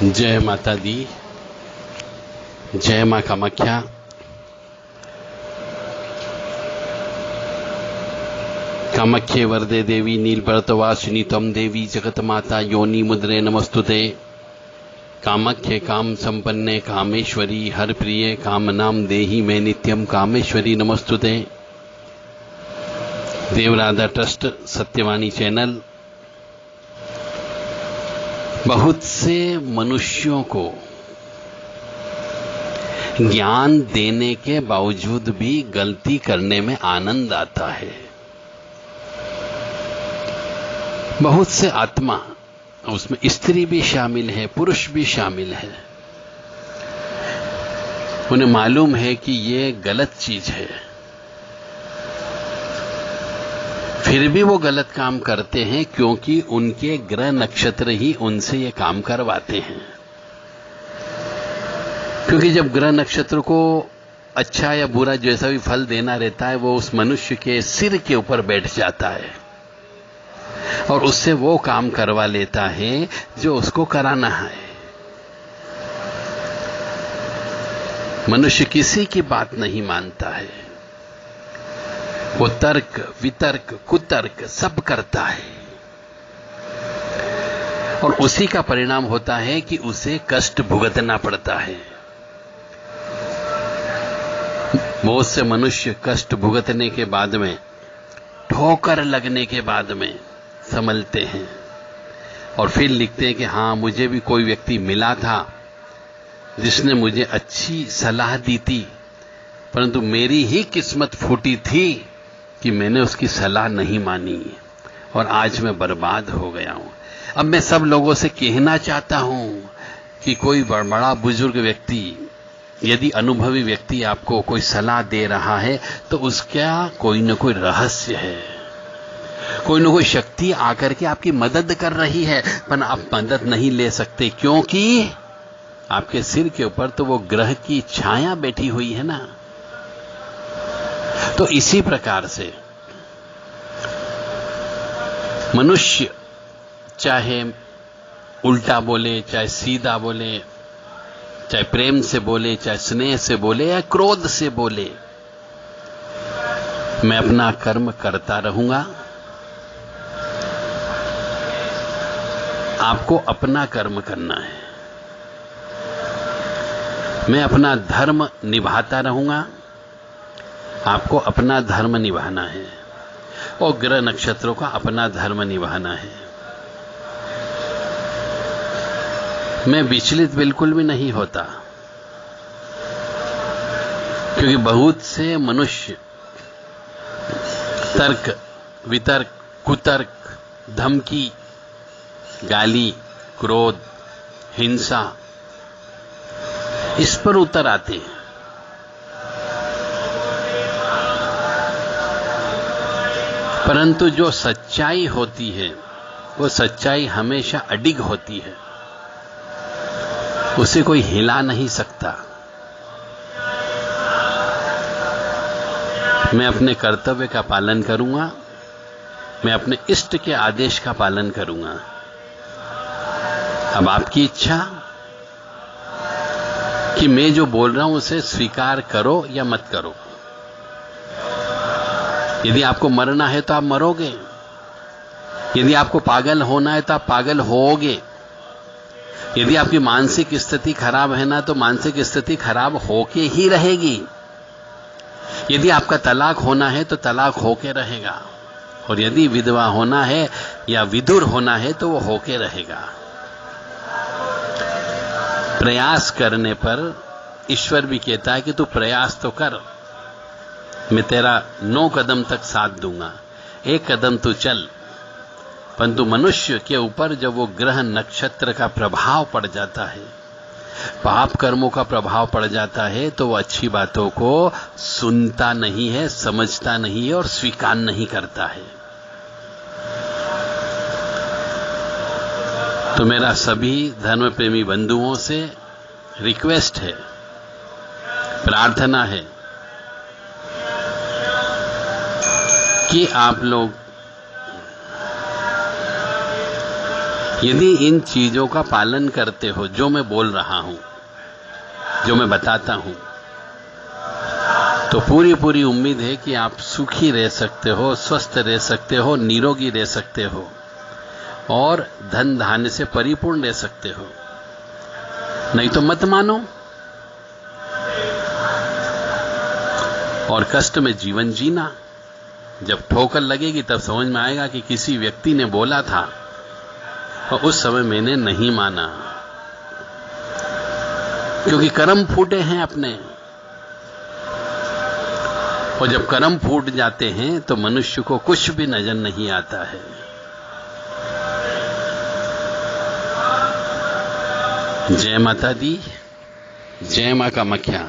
जय माता दी, जय माँ कामाख्या। कामाख्ये वरदे देवी नीलभरतवासिनी तम देवी जगत माता योनि मुद्रे नमस्तुते। कामाख्ये काम संपन्ने कामेश्वरी हर प्रिय कामनाम देहि में नित्यम कामेश्वरी नमस्तुते। देवराधा ट्रस्ट सत्यवाणी चैनल बहुत से मनुष्यों को ज्ञान देने के बावजूद भी गलती करने में आनंद आता है। बहुत से आत्मा, उसमें स्त्री भी शामिल है, पुरुष भी शामिल है, उन्हें मालूम है कि ये गलत चीज है, फिर भी वो गलत काम करते हैं क्योंकि उनके ग्रह नक्षत्र ही उनसे ये काम करवाते हैं। क्योंकि जब ग्रह नक्षत्र को अच्छा या बुरा जैसा भी फल देना रहता है, वो उस मनुष्य के सिर के ऊपर बैठ जाता है और उससे वो काम करवा लेता है जो उसको कराना है। मनुष्य किसी की बात नहीं मानता है, वो तर्क वितर्क कुतर्क सब करता है और उसी का परिणाम होता है कि उसे कष्ट भुगतना पड़ता है। बहुत से मनुष्य कष्ट भुगतने के बाद में, ठोकर लगने के बाद में संभलते हैं और फिर लिखते हैं कि हाँ, मुझे भी कोई व्यक्ति मिला था जिसने मुझे अच्छी सलाह दी थी, परंतु मेरी ही किस्मत फूटी थी कि मैंने उसकी सलाह नहीं मानी और आज मैं बर्बाद हो गया हूं। अब मैं सब लोगों से कहना चाहता हूं कि कोई बड़ा बुजुर्ग व्यक्ति, यदि अनुभवी व्यक्ति आपको कोई सलाह दे रहा है तो उसका कोई न कोई रहस्य है, कोई न कोई शक्ति आकर के आपकी मदद कर रही है, पर आप मदद नहीं ले सकते क्योंकि आपके सिर के ऊपर तो वो ग्रह की छाया बैठी हुई है ना। तो इसी प्रकार से मनुष्य चाहे उल्टा बोले, चाहे सीधा बोले, चाहे प्रेम से बोले, चाहे स्नेह से बोले या क्रोध से बोले, मैं अपना कर्म करता रहूंगा। आपको अपना कर्म करना है, मैं अपना धर्म निभाता रहूंगा, आपको अपना धर्म निभाना है और ग्रह नक्षत्रों का अपना धर्म निभाना है। मैं विचलित बिल्कुल भी नहीं होता क्योंकि बहुत से मनुष्य तर्क वितर्क कुतर्क धमकी गाली क्रोध हिंसा इस पर उतर आते हैं। परंतु जो सच्चाई होती है वो सच्चाई हमेशा अडिग होती है, उसे कोई हिला नहीं सकता। मैं अपने कर्तव्य का पालन करूंगा, मैं अपने इष्ट के आदेश का पालन करूंगा। अब आपकी इच्छा कि मैं जो बोल रहा हूं उसे स्वीकार करो या मत करो। यदि आपको मरना है तो आप मरोगे, यदि आपको पागल होना है तो आप पागल होोगे, यदि आपकी मानसिक स्थिति खराब है ना तो मानसिक स्थिति खराब होके ही रहेगी, यदि आपका तलाक होना है तो तलाक होके रहेगा, और यदि विधवा होना है या विधुर होना है तो वो होके रहेगा। प्रयास करने पर ईश्वर भी कहता है कि तू प्रयास तो कर, मैं तेरा 9 कदम तक साथ दूंगा, 1 कदम तू चल। परंतु मनुष्य के ऊपर जब वो ग्रह नक्षत्र का प्रभाव पड़ जाता है, पाप कर्मों का प्रभाव पड़ जाता है, तो वो अच्छी बातों को सुनता नहीं है, समझता नहीं है और स्वीकार नहीं करता है। तो मेरा सभी धर्म प्रेमी बंधुओं से रिक्वेस्ट है, प्रार्थना है कि आप लोग यदि इन चीजों का पालन करते हो, जो मैं बोल रहा हूं, जो मैं बताता हूं, तो पूरी पूरी उम्मीद है कि आप सुखी रह सकते हो, स्वस्थ रह सकते हो, निरोगी रह सकते हो और धन धान्य से परिपूर्ण रह सकते हो। नहीं तो मत मानो और कष्ट में जीवन जीना। जब ठोकर लगेगी तब समझ में आएगा कि किसी व्यक्ति ने बोला था और उस समय मैंने नहीं माना, क्योंकि कर्म फूटे हैं अपने। और जब कर्म फूट जाते हैं तो मनुष्य को कुछ भी नजर नहीं आता है। जय माता दी, जय मां कामाख्या।